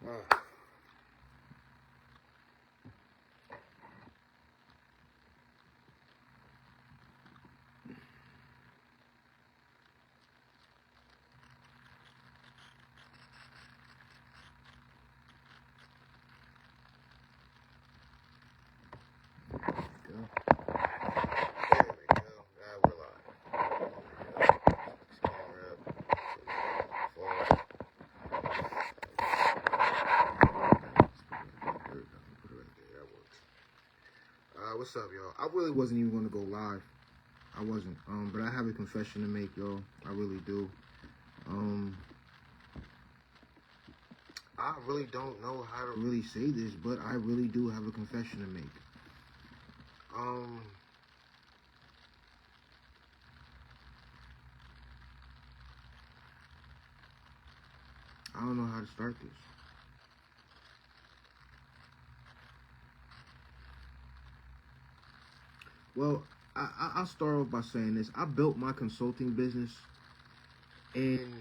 Uh, what's up, y'all? I really wasn't even going to go live. I wasn't. But I have a confession to make, y'all. I really do. I really don't know how to really say this, but I really do have a confession to make. I don't know how to start this. Well, I'll start off by saying this. I built my consulting business in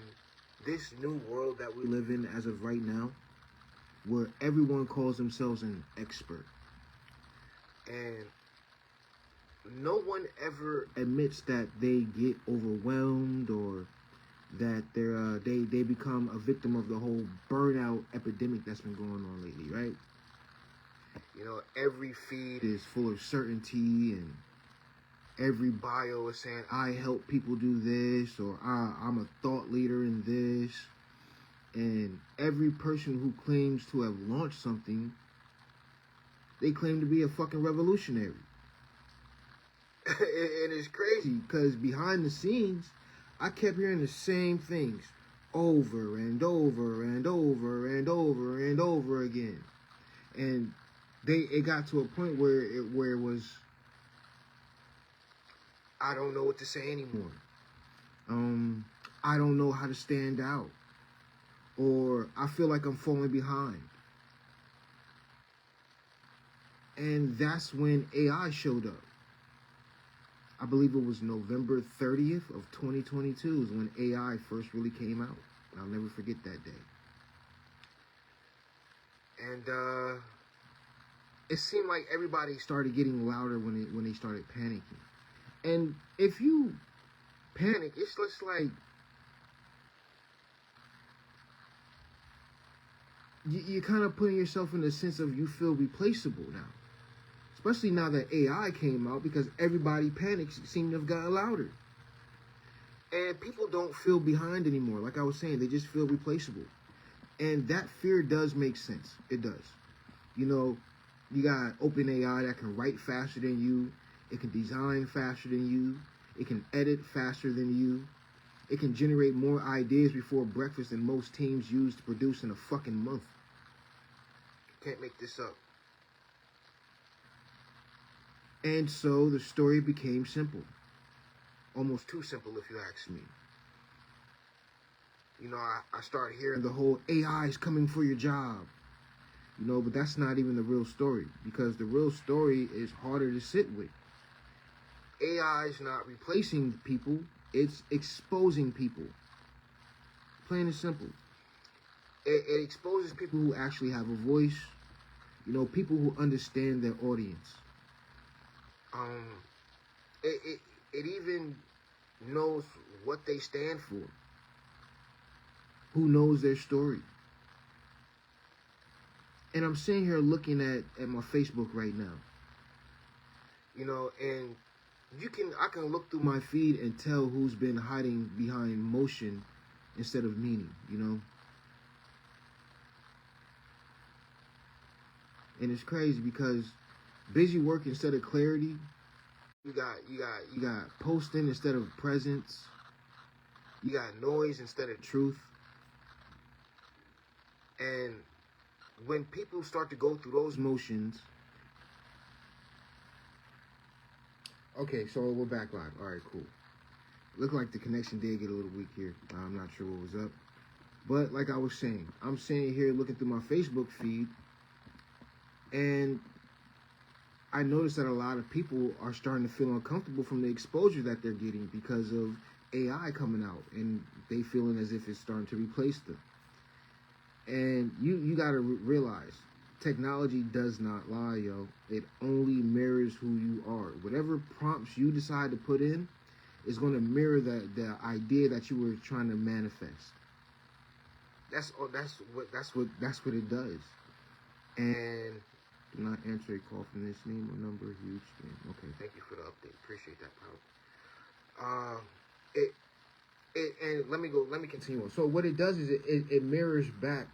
this new world that we live in as of right now, where everyone calls themselves an expert. And no one ever admits that they get overwhelmed or that they become a victim of the whole burnout epidemic that's been going on lately, right? You know, every feed is full of certainty, and every bio is saying, I help people do this, or I'm a thought leader in this. And every person who claims to have launched something, they claim to be a fucking revolutionary. And it's crazy because behind the scenes, I kept hearing the same things over and over and over and over and over again. And it got to a point where it was, I don't know what to say anymore. I don't know how to stand out. Or I feel like I'm falling behind. And that's when AI showed up. I believe it was November 30th of 2022 is when AI first really came out. I'll never forget that day. And it seemed like everybody started getting louder when they started panicking. And if you panic, it's just like you're kind of putting yourself in the sense of you feel replaceable now. Especially now that AI came out, because everybody panics seem to have gotten louder. And people don't feel behind anymore. Like I was saying, they just feel replaceable. And that fear does make sense. It does. You know, you got OpenAI that can write faster than you. It can design faster than you. It can edit faster than you. It can generate more ideas before breakfast than most teams use to produce in a fucking month. Can't make this up. And so the story became simple. Almost too simple, if you ask me. You know, I start hearing the whole AI is coming for your job. You know, but that's not even the real story, because the real story is harder to sit with. AI is not replacing people, it's exposing people. Plain and simple. It exposes people who actually have a voice, you know, people who understand their audience. It even knows what they stand for. Who knows their story. And I'm sitting here looking at my Facebook right now. You know, and I can look through my feed and tell who's been hiding behind motion instead of meaning, you know. And it's crazy because busy work instead of clarity. You got posting instead of presence. You got noise instead of truth. And when people start to go through those motions. Okay, so we're back live. All right, cool. Looked like the connection did get a little weak here. I'm not sure what was up. But like I was saying, I'm sitting here looking through my Facebook feed, and I noticed that a lot of people are starting to feel uncomfortable from the exposure that they're getting because of AI coming out, and they feeling as if it's starting to replace them. And you gotta realize, technology does not lie, yo. It only mirrors who you are. Whatever prompts you decide to put in is going to mirror the idea that you were trying to manifest. That's what it does. And do not answer a call from this name or number. Huge thing. Okay, thank you for the update. Appreciate that, pal. And let me continue on. So what it does is it mirrors back.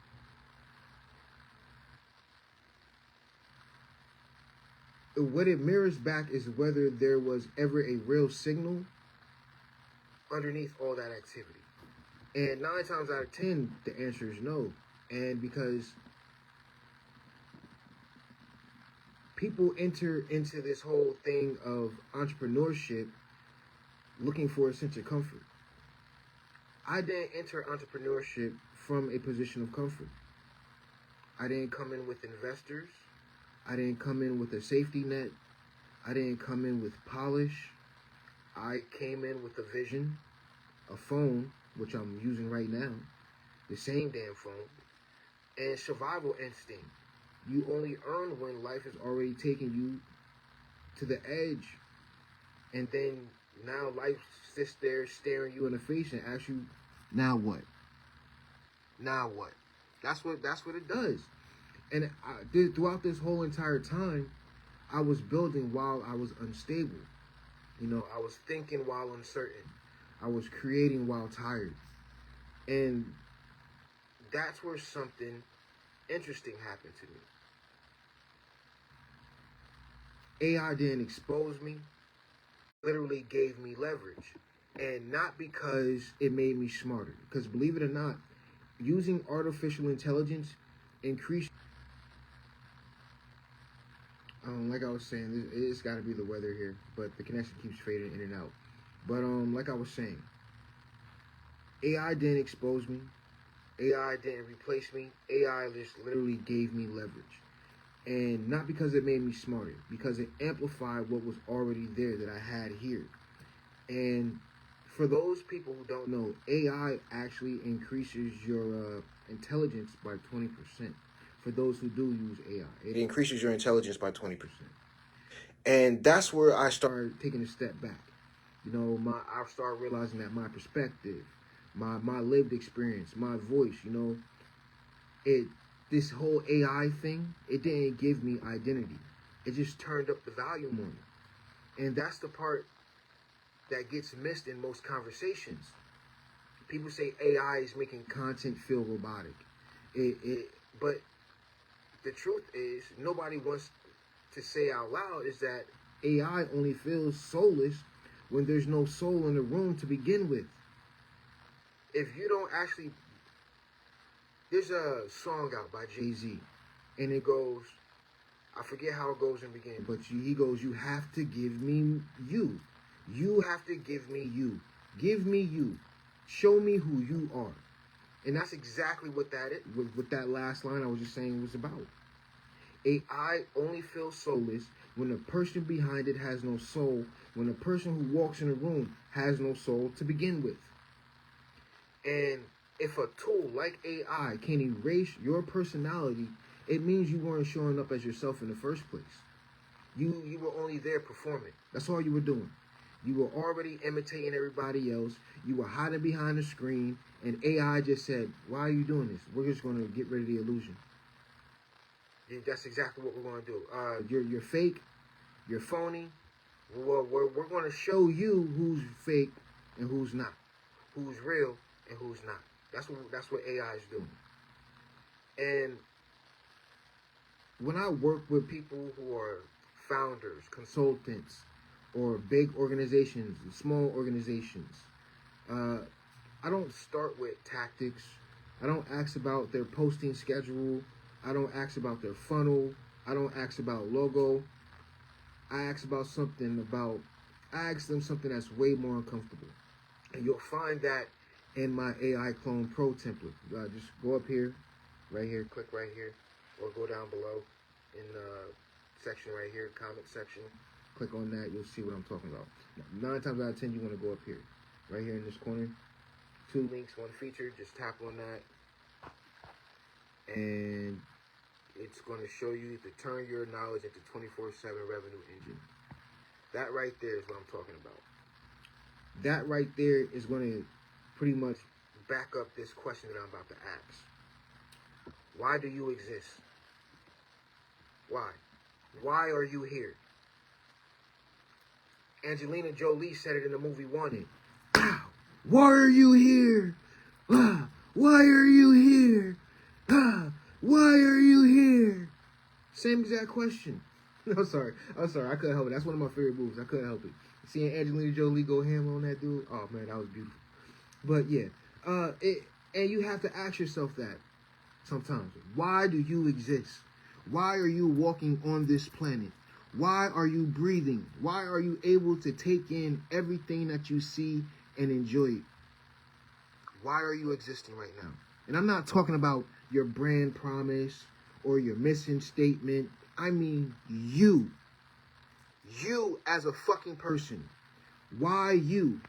What it mirrors back is whether there was ever a real signal underneath all that activity. And 9 times out of 10, the answer is no. And because people enter into this whole thing of entrepreneurship looking for a sense of comfort. I didn't enter entrepreneurship from a position of comfort. I didn't come in with investors. I didn't come in with a safety net. I didn't come in with polish. I came in with a vision, a phone, which I'm using right now, the same damn phone, and survival instinct. You only earn when life has already taken you to the edge, and then now life sits there staring you in the face and asks you, now what? Now what? That's what it does. And throughout this whole entire time, I was building while I was unstable. You know, I was thinking while uncertain. I was creating while tired. And that's where something interesting happened to me. AI didn't expose me, literally gave me leverage. And not because it made me smarter. Because believe it or not, using artificial intelligence increased. Like I was saying, it's got to be the weather here, but the connection keeps fading in and out. But like I was saying, AI didn't expose me. AI didn't replace me. AI just literally gave me leverage. And not because it made me smarter, because it amplified what was already there that I had here. And for those people who don't know, AI actually increases your intelligence by 20%. For those who do use AI, it increases your intelligence by 20%. And that's where I started taking a step back. You know, I started realizing that my perspective, my lived experience, my voice, you know, this whole AI thing, it didn't give me identity. It just turned up the volume on it. And that's the part that gets missed in most conversations. People say AI is making content feel robotic. But the truth is, nobody wants to say out loud is that AI only feels soulless when there's no soul in the room to begin with. If you don't actually, there's a song out by Jay-Z, and it goes, I forget how it goes in the beginning, but he goes, you have to give me you. You have to give me you. Give me you. Show me who you are. And that's exactly what that last line I was just saying was about. AI only feels soulless when the person behind it has no soul, when the person who walks in the room has no soul to begin with. And if a tool like AI can erase your personality, it means you weren't showing up as yourself in the first place. You were only there performing. That's all you were doing. You were already imitating everybody else. You were hiding behind the screen, and AI just said, why are you doing this? We're just going to get rid of the illusion. That's exactly what we're going to do. You're fake. You're phony. Well, we're going to show you who's fake and who's not. Who's real and who's not. That's what AI is doing. And when I work with people who are founders, consultants, or big organizations, small organizations, I don't start with tactics. I don't ask about their posting schedule. I don't ask about their funnel. I don't ask about logo. I ask them something that's way more uncomfortable. And you'll find that in my AI Clone Pro template. Just go up here, right here, click right here, or go down below in the section right here, comment section. Click on that, you'll see what I'm talking about. 9 times out of 10, you want to go up here. Right here in this corner. 2 links, 1 feature. Just tap on that. and it's going to show you to turn your knowledge into 24/7 revenue engine. That right there is what I'm talking about. That right there is going to pretty much back up this question that I'm about to ask. Why do you exist? Why? Why are you here? Angelina Jolie said it in the movie Wanted. Why are you here? Why are you here? Why are you here? Same exact question. I'm sorry. I couldn't help it. That's one of my favorite movies. I couldn't help it. Seeing Angelina Jolie go ham on that dude. Oh man, that was beautiful. But yeah, and you have to ask yourself that sometimes. Why do you exist? Why are you walking on this planet? Why are you breathing? Why are you able to take in everything that you see and enjoy it? Why are you existing right now? And I'm not talking about your brand promise or your mission statement. I mean you. You as a fucking person. Why you?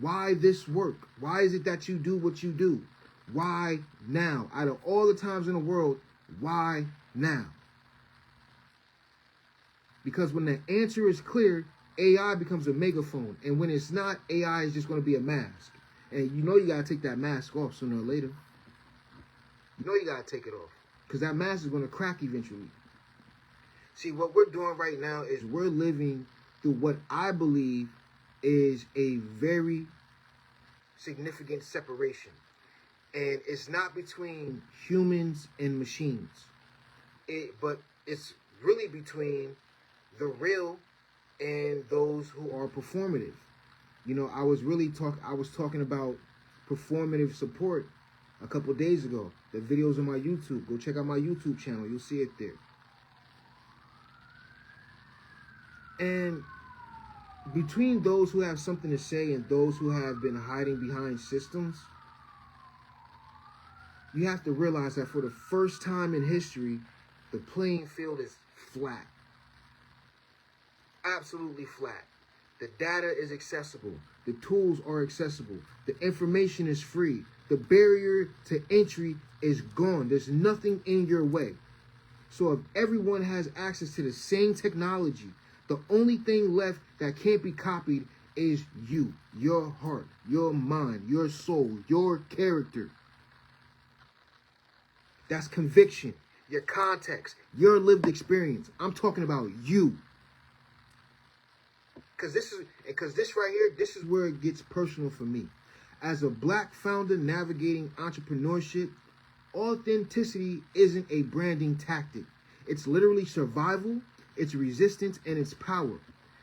Why this work? Why is it that you do what you do? Why now? Out of all the times in the world, why now? Because when the answer is clear, AI becomes a megaphone. And when it's not, AI is just going to be a mask. And you know you got to take that mask off sooner or later. You know you got to take it off. Because that mask is going to crack eventually. See, what we're doing right now is we're living through what I believe is a very significant separation. And it's not between humans and machines. But it's really between the real and those who are performative. You know, I was talking about performative support a couple days ago. The videos on my YouTube. Go check out my YouTube channel. You'll see it there. And between those who have something to say and those who have been hiding behind systems, you have to realize that for the first time in history, the playing field is flat. Absolutely flat. The data is accessible. The tools are accessible. The information is free. The barrier to entry is gone. There's nothing in your way. So if everyone has access to the same technology, the only thing left that can't be copied is you, your heart, your mind, your soul, your character. That's conviction, your context, your lived experience. I'm talking about you. Because this right here, this is where it gets personal for me. As a black founder navigating entrepreneurship, authenticity isn't a branding tactic. It's literally survival, it's resistance, and it's power.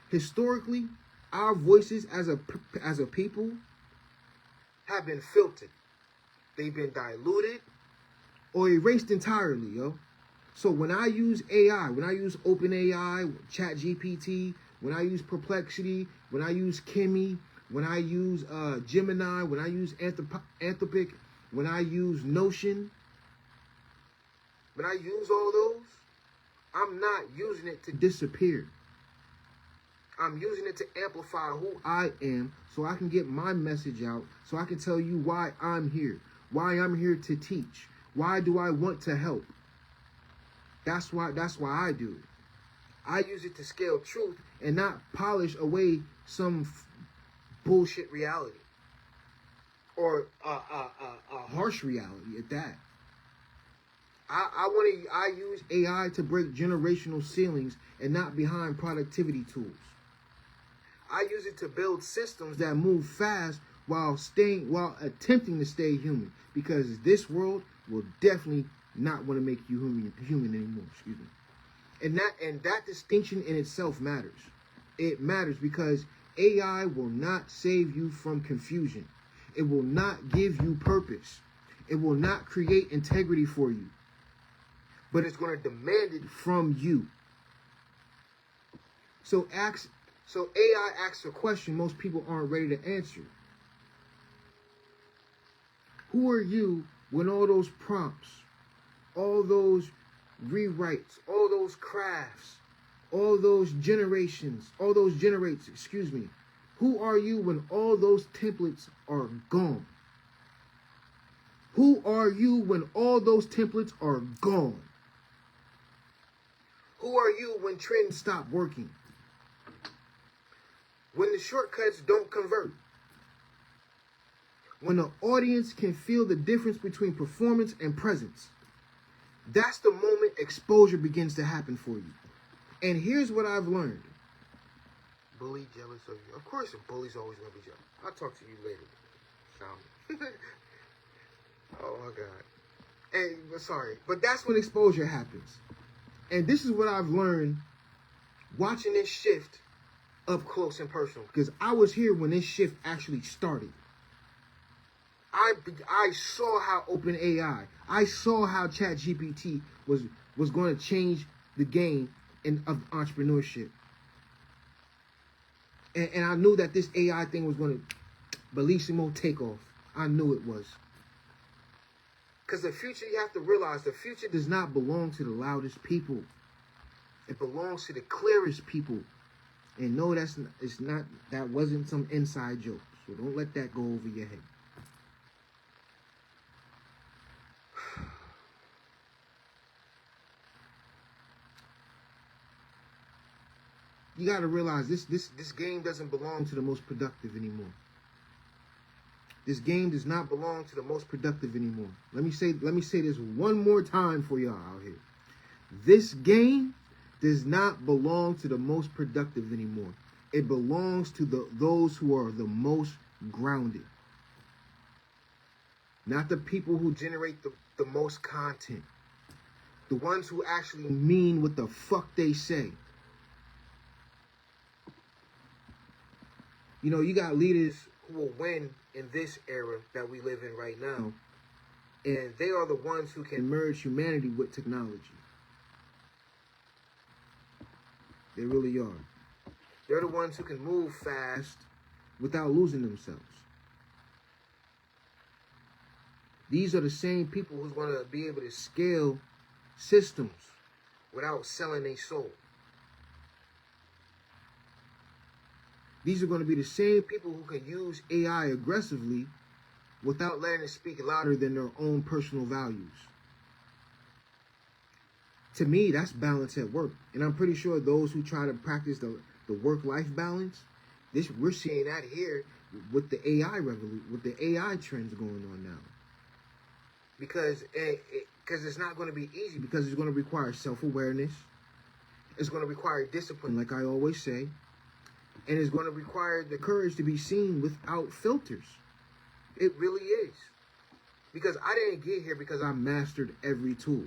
Historically, our voices as a people have been filtered. They've been diluted or erased entirely, yo. So when I use AI, when I use OpenAI, ChatGPT, when I use Perplexity, when I use Kimi, when I use Gemini, when I use Anthropic, when I use Notion, when I use all those, I'm not using it to disappear. I'm using it to amplify who I am so I can get my message out, so I can tell you why I'm here, why I'm here to teach, why do I want to help. That's why I do it. I use it to scale truth and not polish away some bullshit reality or a harsh reality at that. I use AI to break generational ceilings and not behind productivity tools. I use it to build systems that move fast while attempting to stay human, because this world will definitely not want to make you human anymore. Excuse me. And that distinction in itself matters. It matters because AI will not save you from confusion. It will not give you purpose. It will not create integrity for you. But it's going to demand it from you. So AI asks a question most people aren't ready to answer. Who are you when all those prompts, all those rewrites, all those crafts, all those generates, who are you when all those templates are gone? Who are you when all those templates are gone? Who are you when trends stop working? When the shortcuts don't convert? When the audience can feel the difference between performance and presence? That's the moment exposure begins to happen for you. And here's what I've learned. Bully, jealous of you. Of course, a bully's always going to be jealous. I'll talk to you later. Oh, my God. And sorry, but that's when exposure happens. And this is what I've learned watching this shift up close and personal. Because I was here when this shift actually started. I saw how OpenAI, I saw how ChatGPT was going to change the game of entrepreneurship. And I knew that this AI thing was going to bellissimo take off. I knew it was. Because the future, you have to realize, the future does not belong to the loudest people. It belongs to the clearest people. And no, that wasn't some inside joke. So don't let that go over your head. You got to realize this game doesn't belong to the most productive anymore. This game does not belong to the most productive anymore. Let me say this one more time for y'all out here. This game does not belong to the most productive anymore. It belongs to those who are the most grounded. Not the people who generate the most content. The ones who actually mean what the fuck they say. You know, you got leaders who will win in this era that we live in right now. And they are the ones who can merge humanity with technology. They really are. They're the ones who can move fast without losing themselves. These are the same people who's going to be able to scale systems without selling their soul. These are going to be the same people who can use AI aggressively without letting it speak louder than their own personal values. To me, that's balance at work. And I'm pretty sure those who try to practice the work-life balance, we're seeing that here with the AI revolution, with the AI trends going on now. Because it's not going to be easy, because it's going to require self-awareness. It's going to require discipline, like I always say. And it's going to require the courage to be seen without filters. It really is. Because I didn't get here because I mastered every tool.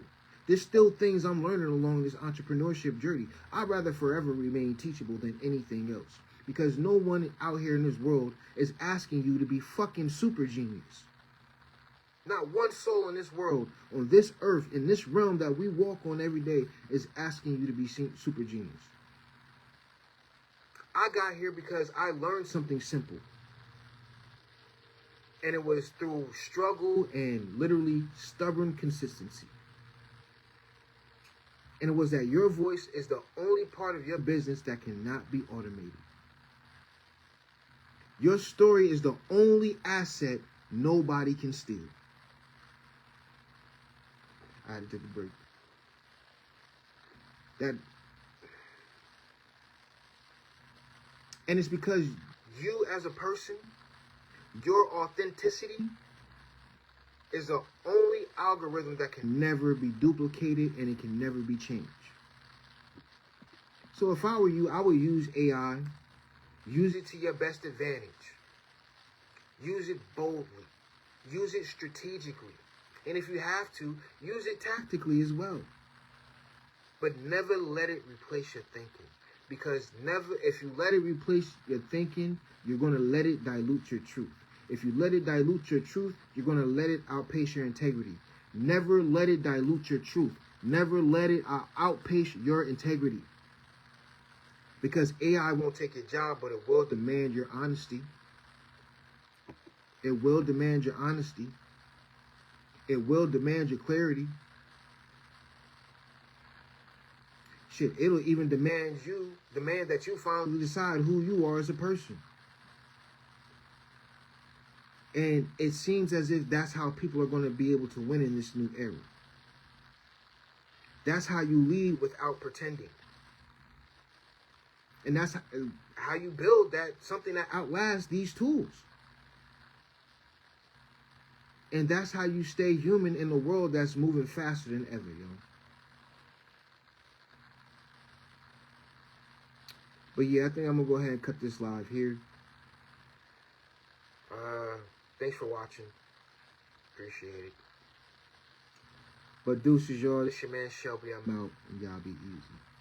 There's still things I'm learning along this entrepreneurship journey. I'd rather forever remain teachable than anything else. Because no one out here in this world is asking you to be fucking super genius. Not one soul in this world, on this earth, in this realm that we walk on every day, is asking you to be super genius. I got here because I learned something simple. And it was through struggle and literally stubborn consistency. And it was that your voice is the only part of your business that cannot be automated. Your story is the only asset nobody can steal. I had to take a break. And it's because you as a person, your authenticity is the only algorithm that can never be duplicated and it can never be changed. So if I were you, I would use AI, use it to your best advantage. Use it boldly. Use it strategically. And if you have to, use it tactically as well. But never let it replace your thinking. Because if you let it replace your thinking, you're going to let it dilute your truth. If you let it dilute your truth, you're going to let it outpace your integrity. Never let it dilute your truth. Never let it outpace your integrity. Because AI won't take your job, but it will demand your honesty. It will demand your honesty. It will demand your clarity. Shit, it'll even demand that you finally decide who you are as a person. And it seems as if that's how people are going to be able to win in this new era. That's how you lead without pretending. And that's how you build that something that outlasts these tools. And that's how you stay human in a world that's moving faster than ever, yo. But yeah, I think I'm going to go ahead and cut this live here. Thanks for watching. Appreciate it. But deuces, y'all. This your man Shelby. I'm out. And y'all be easy.